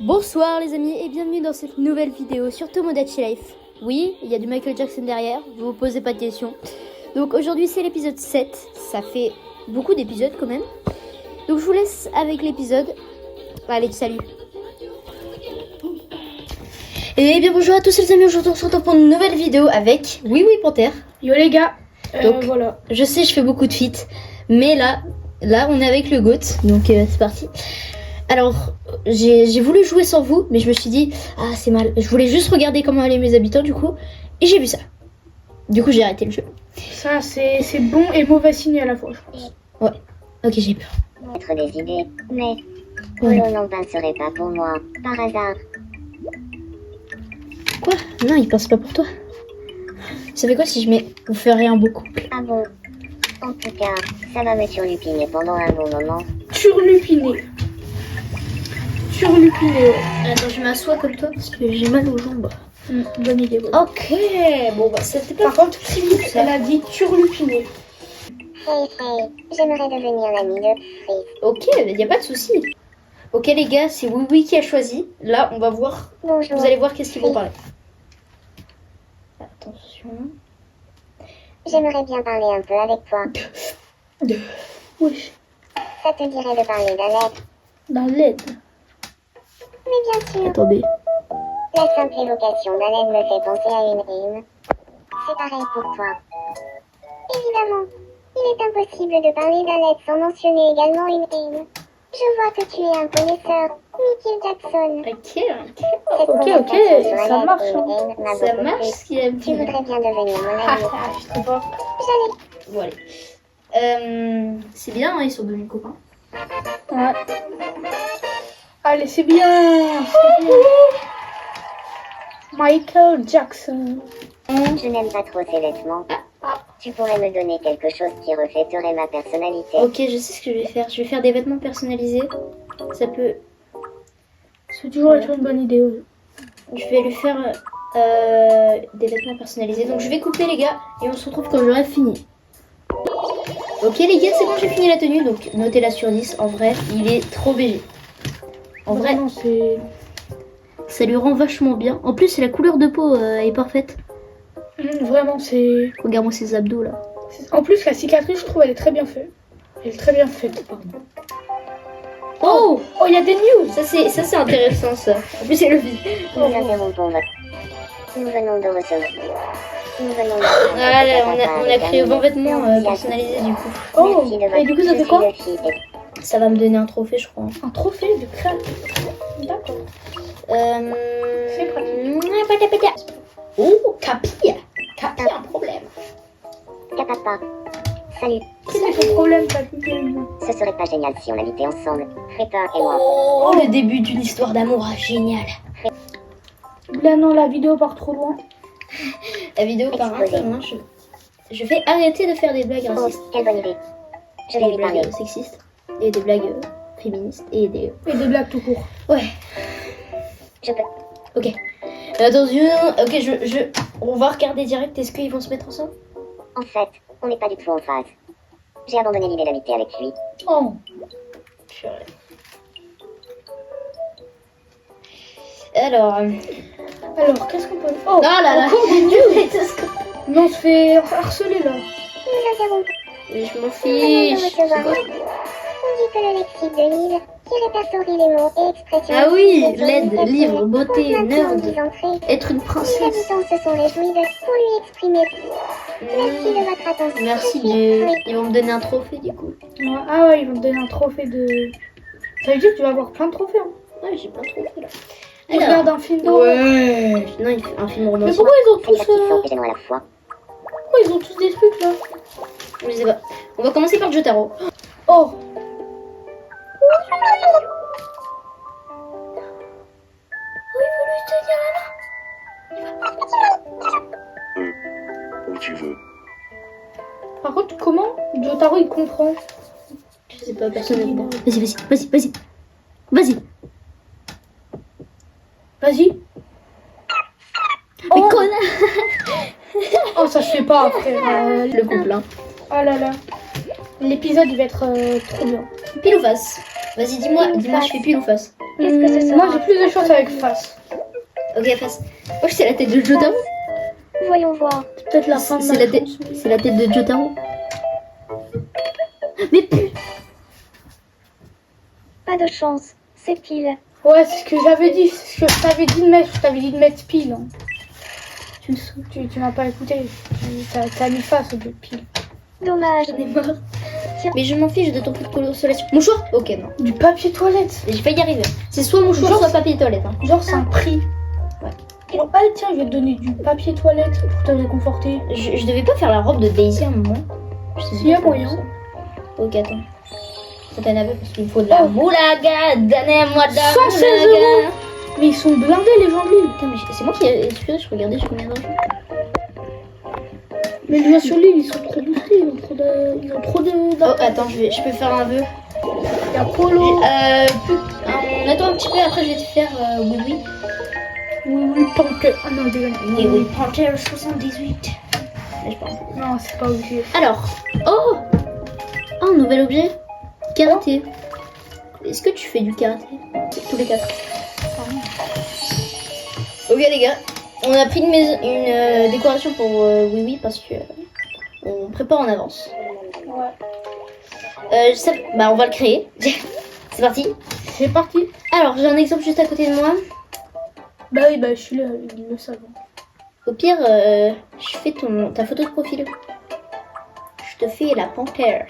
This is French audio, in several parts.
Bonsoir les amis et bienvenue dans cette nouvelle vidéo sur Tomodachi Life. Oui, il y a du Michael Jackson derrière, vous vous posez pas de questions. Donc aujourd'hui c'est l'épisode 7, ça fait beaucoup d'épisodes quand même. Donc je vous laisse avec l'épisode. Allez, salut. Et bien bonjour à tous les amis, aujourd'hui on se retrouve pour une nouvelle vidéo avec Oui Panthère. Yo les gars, Donc voilà. Je sais je fais beaucoup de feats, mais là on est avec le GOAT, donc c'est parti. Alors, j'ai voulu jouer sans vous, mais je me suis dit, ah c'est mal, je voulais juste regarder comment allaient mes habitants du coup, et j'ai vu ça. Du coup j'ai arrêté le jeu. Ça c'est bon et mauvais signe à la fois, je pense. Ouais, ok j'ai peur. Être des idées, mais Ouais. Polo n'en passerait pas pour moi, par hasard. Quoi? Non, il pense pas pour toi. Ça fait quoi si je mets, vous ferez un beau couple? Ah bon? En tout cas, ça va me turlupiner pendant un bon moment. Turlupiné. Turlupiné, ouais. Attends, je m'assois comme toi parce que j'ai mal aux jambes. Bonne idée, bonne. Ok, bon bah c'était pas Par contre, elle a dit turlupiné. Hey Frey, j'aimerais devenir l'ami de Frey. Ok, y a pas de souci. Ok les gars, c'est Oui qui a choisi. Là, on va voir. Bonjour. Vous allez voir qu'est-ce qu'ils vont parler. Attention. J'aimerais bien parler un peu avec toi. Oui, Ça te dirait de parler d'Alex? dans l'aide. Mais bien sûr, Attendez. la simple évocation d'Alex me fait penser à une rime. C'est pareil pour toi. Évidemment, il est impossible de parler d'Alex sans mentionner également une rime. Je vois que tu es un connaisseur, Michael Jackson. Ok. Cette Ok, conversation sur ça Alex marche, et une hein. rime m'a Ça beaucoup marche plu. ce qu'il aime Tu voudrais bien devenir mon ami. Je suis trop fort. J'allais. Bon allez. C'est bien, hein, ils sont devenus copains. Ouais. Allez, c'est bien. C'est bien. Michael Jackson. Je n'aime pas trop ces vêtements. Tu pourrais me donner quelque chose qui reflèterait ma personnalité. Ok, je sais ce que je vais faire. Je vais faire des vêtements personnalisés. Ça peut... C'est toujours être une bonne idée. Ouais. Je vais lui faire des vêtements personnalisés. Donc je vais couper les gars et on se retrouve quand j'aurai fini. Ok les gars, c'est bon, j'ai fini la tenue. Donc notez-la sur 10. En vrai, il est trop BG. En vrai, Vraiment, c'est. ça lui rend vachement bien. En plus, la couleur de peau est parfaite. Vraiment, c'est. Regarde-moi ses abdos là. En plus, la cicatrice, je trouve, elle est très bien faite. Elle est très bien faite, pardon. Oh, Oh, il y a des news. ça c'est intéressant ça. En plus, c'est le vide. Nous interrompons votre... Nous venons de recevoir... Nous venons de... Voilà, on a créé 20 vêtements personnalisés du coup. Oh, Merci de et votre- du coup, ça Je fait suis quoi? le fils et- Ça va me donner un trophée, je crois. Un trophée de créateur. D'accord. C'est pratique. Oh, Capi, un problème. Capapa. Salut. Quel est ton problème, papy? Ce serait pas génial si on habitait ensemble. Fripper et moi. Oh, le début d'une histoire d'amour, génial. Là, non, la vidéo part trop loin. La vidéo part un peu loin. Je vais arrêter de faire des blagues Oh, racistes, quelle bonne idée. Je vais des lui parler. blagues sexistes, et des blagues féministes, et des... Et des blagues tout court. Ouais, Je peux... ok. Attention, ok, on va regarder direct, est-ce qu'ils vont se mettre ensemble? En fait, on n'est pas du tout en phase. J'ai abandonné l'idée d'habiter avec lui. Oh. Purée. Alors... Alors, qu'est-ce qu'on peut. Oh, là là. encore des news. Mais on se fait harceler là. Nous interrompons. Je m'en Nous venons fiche. de recevoir. On dit que le lexique de Lille, qui répertorie les mots et expressions... Ah oui, utilisés l'aide, dans livre, l'université, beauté, compte maintenant nerd. 10 entrées. Être une Les princesse. habitants se sont réjouis pour lui exprimer. Merci de votre attention. Merci Je suis de... Frey. Ils vont me donner un trophée du coup. Ouais, ah ouais, ils vont te donner un trophée de. Ça veut dire que tu vas avoir plein de trophées. Hein. Ouais, j'ai plein de trophées là. Tu regardes un film d'horreur. Ouais. Non, il fait un film Mais romancier. pourquoi ils ont tous. Divertissant et gênant à la fois. Pourquoi ils ont tous des trucs là? Je sais pas. On va commencer par Jotaro. Oh. Où tu veux. Par contre, comment Jotaro il comprend? Je sais pas, personne ne comprend. Vas-y. Vas-y. Vas-y. Mais Oh. connard. Oh, ça se fait pas, frère. Le couple, hein. Oh là là. L'épisode il va être trop bien. Pile ou face? Vas-y, dis-moi, je fais pile ou face. Qu'est-ce que ce Moi sera? j'ai plus de chance avec face. Ok, face. Oh, c'est la tête de Jotaro. Voyons voir. C'est peut-être la fin de C'est ma la tête. chance, mais- C'est la tête de Jotaro. Mais putain. Pas de chance. C'est pile. Ouais, c'est ce que j'avais dit, c'est ce que je t'avais dit de mettre. Je t'avais dit de mettre pile. Hein. Tu me saoules. Tu m'as pas écouté. T'as mis face au lieu de pile. Dommage. J'en ai marre. Mais je m'en fiche de ton coup de consolation. Mouchoir. Ok, non. Du papier toilette. Je vais y arriver. C'est soit mouchoir, Genre- soit papier toilette. Hein. Genre c'est un prix. Ouais. Bon, allez tiens, je vais te donner du papier toilette pour te réconforter. Je devais pas faire la robe de Daisy à un moment. Je sais S'il y a pas moyen. ça. Ok, attends. Faut t'en avoir parce qu'il me faut de la Oh. moulaga. Donnez-moi de la 116 moulaga. Mais ils sont blindés les gens de l'île. Putain, mais c'est moi qui ai. Excusez, je regardais sur combien d'argent. Mais les gens sur l'île, ils sont trop boostés. Ils ont trop de. Oh, attends, je peux faire un vœu. Il y a Polo. On attend un petit peu, après je vais te faire oui, oui. Oui, Panker. Ah non, désolé. Oui, oui, Panther 78. Là, je parle. Non, c'est pas obligé. Alors, oh, un nouvel objet. Karaté. Est-ce que tu fais du karaté? Tous les quatre. Ok les gars, on a pris une décoration pour oui oui parce que on prépare en avance. Ouais. Bah on va le créer. C'est parti. C'est parti. Alors j'ai un exemple juste à côté de moi. Bah oui, bah je suis là, ils le savent. Au pire, je fais ta photo de profil. Je te fais la panthère.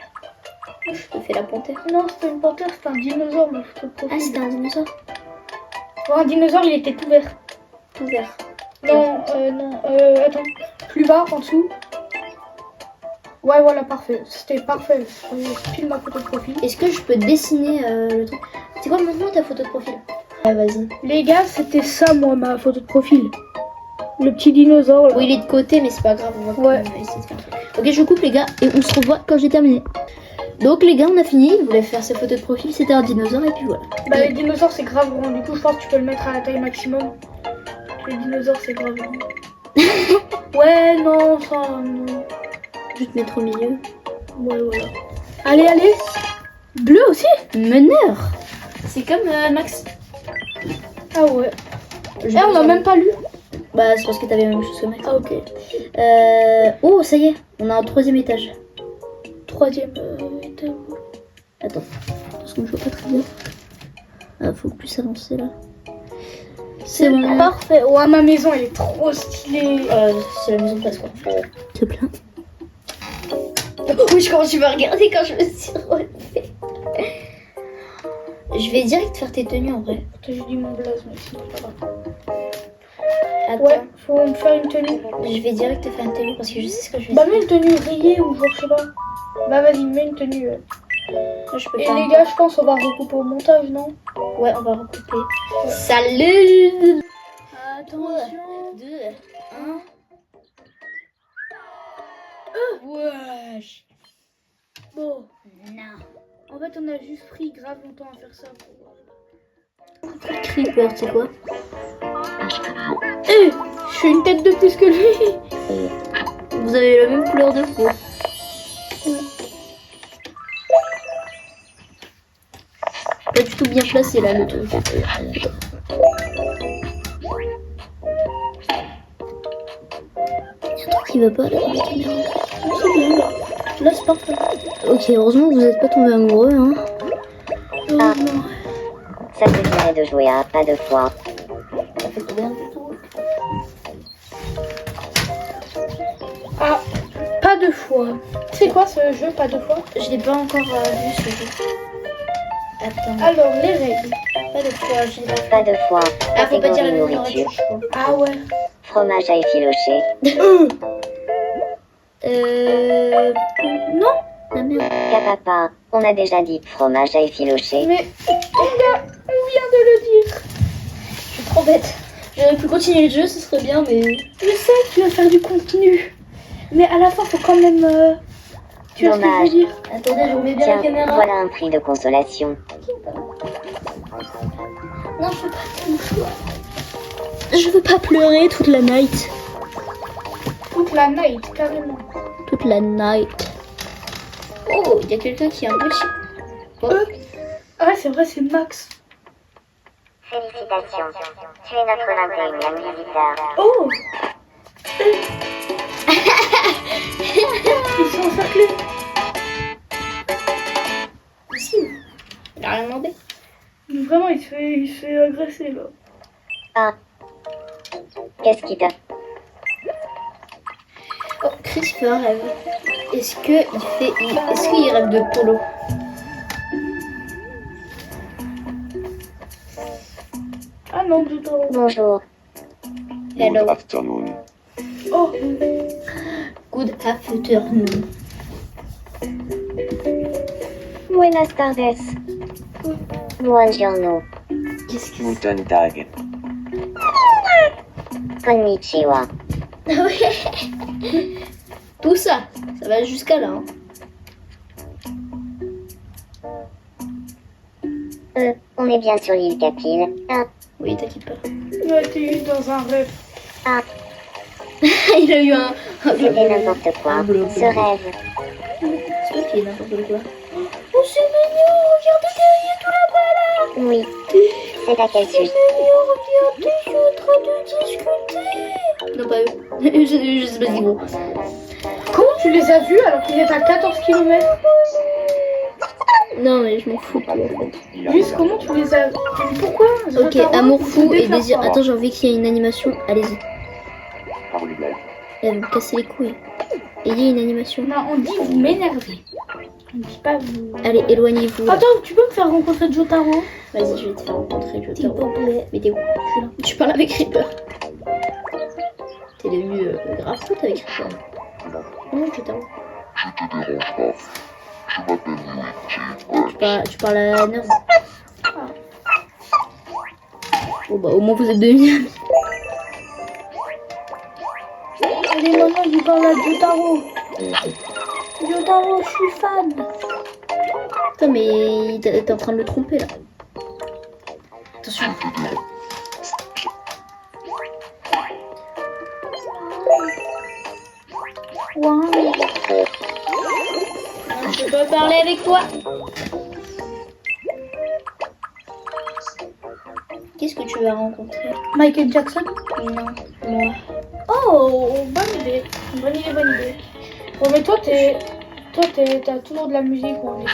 Je te fais la panthère. Non, c'était une panthère, c'était un dinosaure, mais je te Ah, profite. c'était un dinosaure. Bon, un dinosaure, il était tout vert. Tout vert. Non, attends. Plus bas, en dessous. Ouais, voilà, parfait. C'était parfait. Je filme ma photo de profil. Est-ce que je peux dessiner le truc? C'est quoi maintenant ta photo de profil? Ah, vas-y. Les gars, c'était ça, moi, ma photo de profil. Le petit dinosaure, là. Oui, il est de côté, mais c'est pas grave. On va Ouais. essayer de faire un truc. Ok, je coupe les gars et on se revoit quand j'ai terminé. Donc les gars, on a fini. Il voulait faire ses photos de profil. C'était un dinosaure et puis voilà. Bah, les dinosaures, c'est grave grand. Du coup, je pense que tu peux le mettre à la taille maximum. Les dinosaures, c'est grave grand. Ouais, non, ça, non. Je vais te mettre au milieu. Ouais, voilà. Allez, allez. Bleu aussi? Meneur. C'est comme Max. Ah ouais. Eh, on a même pas lu. Bah, c'est parce que t'avais la même chose que Max. Ah, ok. Oh, ça y est. On a un 3e étage. Troisième étage. Attends, parce que je vois pas très bien. Ah, faut plus avancer là. C'est bon. Parfait. Ouais, ma maison, elle est trop stylée. C'est la maison de passe quoi. C'est plein. Oui, comment tu vas regarder quand je me suis relevée. Je vais direct faire tes tenues en vrai. J'ai dit mon blaze, mais sinon pas grave. Attends, Ouais, faut me faire une tenue. je vais direct te faire une tenue parce que je sais ce que je vais Bah, faire. mets une tenue rayée ou genre, je sais pas. Bah, vas-y, mets une tenue. Moi, je peux Et pas. les gars, je pense qu'on va recouper au montage, non? Ouais, on va recouper. Salut. Attention. 2, 1. Wesh. Bon, Non. en fait, on a juste pris grave longtemps à faire ça. Creeper, c'est quoi? Eh, je suis une tête de plus que lui. Vous avez la même couleur de peau. Pas du tout bien placé là le truc. Il y a un truc qui va pas là dans la caméra. C'est bien. Là c'est parfait. Ok, heureusement que vous n'êtes pas tombé amoureux hein. Ah. Ça te dirait de jouer à pas de fois. Ça fait trop bien du tout. Ah, pas deux fois. C'est quoi ce jeu, pas deux fois? Je l'ai pas encore vu ce jeu. Attends. Alors, les règles. Pas de fois, je l'ai pas fait. Pas de fois. Ah, faut pas dire la Catégorie même nourriture. nourriture, je crois. Ah ouais. Fromage à effilocher. Non. La merde. Capapa. On a déjà dit fromage à effilocher. Mais, les gars, on vient de le dire. Je suis trop bête. J'aurais pu continuer le jeu, ce serait bien, mais. Je sais que tu vas faire du contenu. Mais à la fin, faut quand même... Tu vois ce que je veux dire? Attendez, je remets bien Tiens, la caméra. voilà un prix de consolation. Non, je veux pas de mouchoir. Je veux pas pleurer toute la night. Toute la night, carrément. Toute la night. Oh, il y a quelqu'un qui a un petit. Oh. Ah ouais, c'est vrai, c'est Max. Félicitations. Tu es notre 21e visiteur. Oh. Ils sont encerclés. Si. Il a rien demandé. Vraiment, il se fait agresser là. Ah. Qu'est-ce qui t'a... Oh, Chris fait un rêve. Est-ce qu'il rêve de polo? Ah non, Jotaro. Bonjour. Hello. Good afternoon. Oh. Good afternoon. Buenas tardes. Buongiorno. Qu'est-ce que c'est? Guten Tag. Konnichiwa. Ouais. Tout ça, ça va jusqu'à là. Hein. On est bien sur l'île Capil. Ah. Oui, t'inquiète pas. Ouais, t'es dans un rêve. Ah. Il a eu un... C'était n'importe quoi. Un bleu. Ce rêve. C'est pas qu'il est n'importe quoi. Oh, c'est mignon. Regardez derrière tout là-bas là. Oui. C'est à quel C'est sujet? mignon. Regardez, ils sont en train de discuter. Non, pas eux. je sais pas si bon. Comment tu les as vus alors qu'ils étaient à 14 km? Non, mais je m'en fous. En fait. Juste comment tu les as... Pourquoi Ok, Jotaro, amour tu fou te et défères désir. pas. Attends, j'ai envie qu'il y ait une animation. Allez-y. Parlez blague. Elle va me casser les couilles. Ayez une animation. Non, on dit vous m'énervez. On dit pas vous... Allez, éloignez-vous. Attends, tu peux me faire rencontrer Jotaro? Vas-y, je vais te faire rencontrer. Je S'il te te plaît. Mais t'es où? Je suis là. Tu parles avec Reaper. T'es devenu grave pote avec Reaper. Non, je t'avoue. Tu parles à la nerd. Bon bah au moins vous êtes devenus amis. Allez, maman, je parle à Jotaro. Jotaro, je suis fan. Putain mais t'es en train de le tromper là. Attention. Wow. Je peux parler avec toi. Qu'est-ce que tu vas rencontrer? Michael Jackson? Non, moi. Oh, bonne idée. Bonne idée, bonne idée. Bon, mais toi, t'as toujours de la musique ou un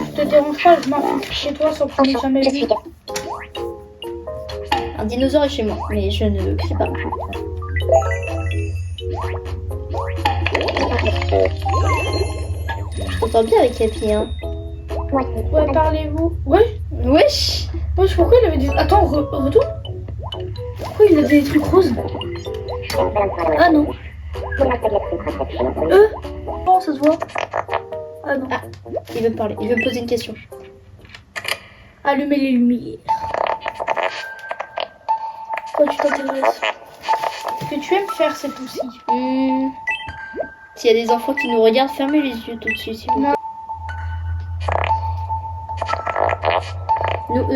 Je te dérange pas, je m'infiltre chez toi sans que tu m'aies jamais Je vu. suis... Un dinosaure est chez moi, mais je ne crie pas. Je t'entends bien avec Capi, hein. Ouais, parlez-vous. Ouais. Wesh. Wesh, pourquoi il avait des... Attends, retourne. Pourquoi il a des trucs roses? Ah non. Non, ça se voit. Ah non. Ah, il veut me parler, il veut me poser une question. Allumez les lumières. Quoi tu t'intéresses? Ce que tu aimes faire ces temps-ci? S'il y a des enfants qui nous regardent, fermez les yeux tout de suite, s'il vous plaît.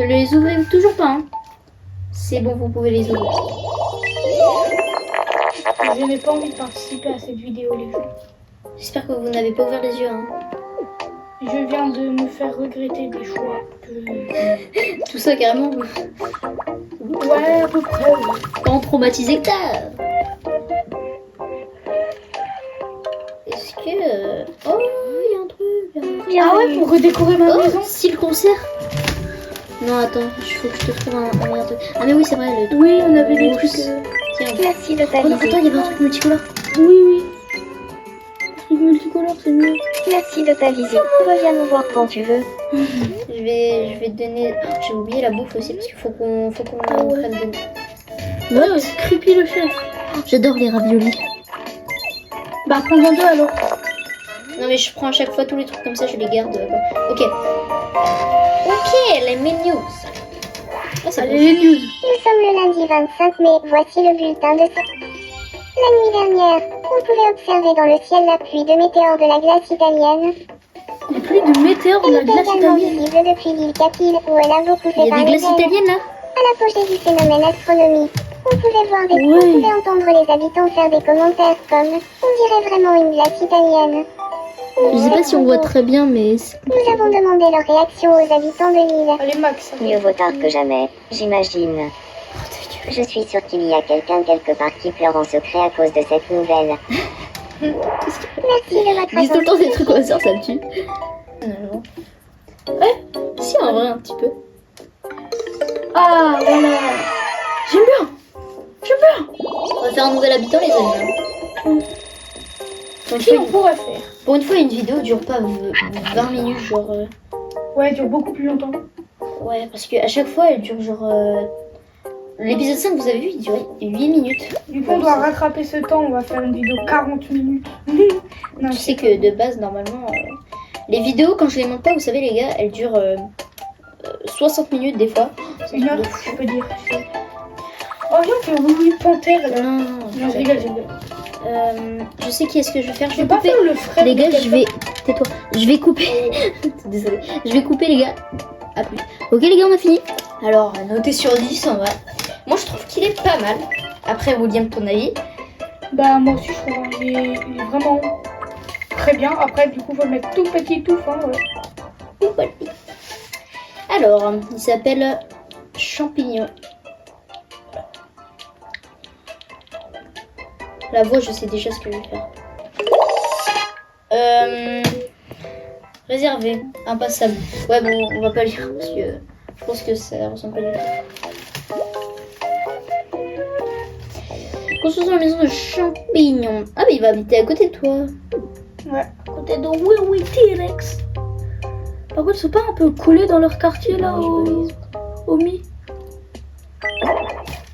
Les ouvrez toujours pas, hein. C'est bon, vous pouvez les ouvrir. Je n'ai pas envie de participer à cette vidéo, les gens. J'espère que vous n'avez pas ouvert les yeux, hein. Je viens de me faire regretter des choix que... Tout ça, carrément. Ouais, à peu près, oui. Pas traumatisé que t'as. Est-ce que... Oh, il y a un truc. Ah ouais, pour redécorer ma Oh, maison? si le concert. Non, attends, il faut que je te trouve un meilleur truc. Ah mais oui, c'est vrai, le truc. Oui, on avait des rousse. trucs... Tiens. Merci de ta Oh non, visite. attends, il y avait un truc multicolore. Oui, oui. Truc multicolore, c'est mieux. Merci de ta visite. Reviens nous voir quand tu veux. Je vais te donner... Oh, j'ai oublié la bouffe aussi, parce qu'il faut qu'on Ah ouais. prenne des... Ouais, c'est creepy le chef. J'adore les raviolis. Bah, prends-en deux alors. Non mais je prends à chaque fois tous les trucs comme ça, je les garde. Ok. Ok, les menus. Ah, c'est Allez, les news. Nous sommes le lundi 25 mai. Voici le bulletin de ce... La nuit dernière, on pouvait observer dans le ciel la pluie de météores de la glace italienne. Les pluies de météores de Elle la était glace également italienne. visible depuis l'île Capil, où elle a beaucoup Il fait y a des parler glaces d'elle. italiennes là. À l'apogée du phénomène astronomie, on pouvait voir des Ouais. on pouvait entendre les habitants faire des commentaires comme « On dirait vraiment une glace italienne ». Je sais pas si on voit très bien, mais Nous avons demandé leur réaction aux habitants de l'île. Allez, Max. Mieux vaut tard que jamais, j'imagine. Je suis sûre qu'il y a quelqu'un quelque part qui pleure en secret à cause de cette nouvelle. Merci de votre ils disent tout le temps des attention. trucs au hasard, ça me tue. Non. Ouais, si en vrai un petit peu. Ah, voilà. J'aime bien. J'aime bien. On va faire un nouvel habitant les amis. Hein. Donc, Si, on pourrait faire. pour une fois une vidéo dure pas 20 minutes genre. Ouais, elle dure beaucoup plus longtemps. Ouais, parce qu'à chaque fois elle dure genre. L'épisode 5 vous avez vu il durait 8 minutes. Du coup, on doit rattraper ce temps. On va faire une vidéo 40 minutes. Non, Tu sais que de base normalement les vidéos quand je les monte pas vous savez les gars elles durent 60 minutes des fois. C'est un une truc heure, de fou. je peux dire. Oh, viens, on fait oui, panthère là. Non, Non, je rigole, je rigole. je sais qui est-ce que je vais faire. Je Je vais vais pas couper. faire le frère. Les de gars, je quelqu'un. vais. Tais-toi. Je vais couper. Désolée. Je vais couper, les gars. À plus. Ok, les gars, on a fini. Alors, noté sur 10 en vrai. Moi, je trouve qu'il est pas mal. Après, William, ton avis? Bah, moi aussi, je trouve. Il est vraiment très bien. Après, du coup, faut le mettre tout petit, tout fin. Ouais. Voilà. Alors, il s'appelle Champignon. La voix, je sais déjà ce que je vais faire. Réservé, impassable. Ouais, bon, on va pas lire parce que je pense que ça ressemble pas du tout. Construction de la maison de champignons. Ah, mais il va habiter à côté de toi. Ouais, à côté de oui, T-Rex. Par contre, ils sont pas un peu collés dans leur quartier là au Mi.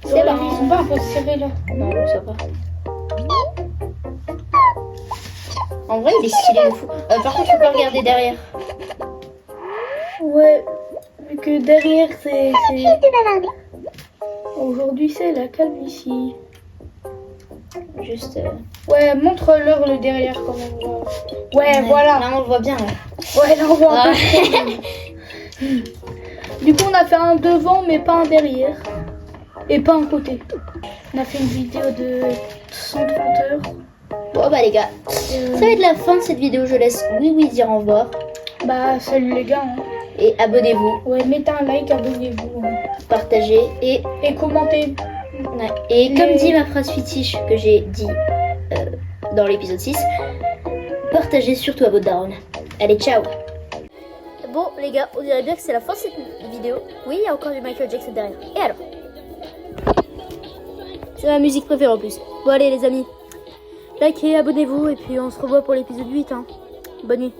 C'est bon. Ils sont pas un peu serrés là. Non, ça va. En vrai, il est stylé de fou. Par contre, faut pas regarder derrière. Ouais, vu que derrière c'est. De bavarder. Aujourd'hui c'est la calvitie. Juste. Ouais, montre-leur le derrière quand même. Ouais, voilà. Là, on le voit bien. Là. Ouais, là on voit un Ah. peu. Du coup, on a fait un devant mais pas un derrière. Et pas un côté. On a fait une vidéo de 130 heures. Bon, bah, les gars, ça va être la fin de cette vidéo. Je laisse oui dire au revoir. Bah, salut les gars. Hein. Et abonnez-vous, Ouais, mettez un like, abonnez-vous. Hein. partagez et. Et commentez. Ouais. Et comme dit ma phrase fétiche que j'ai dit dans l'épisode 6, partagez surtout à votre daronne. Allez, ciao. Bon, les gars, on dirait bien que c'est la fin de cette vidéo. Oui, il y a encore du Michael Jackson derrière. Et alors? C'est ma musique préférée en plus. Bon, allez, les amis. Likez, abonnez-vous et puis on se revoit pour l'épisode 8. Hein. Bonne nuit.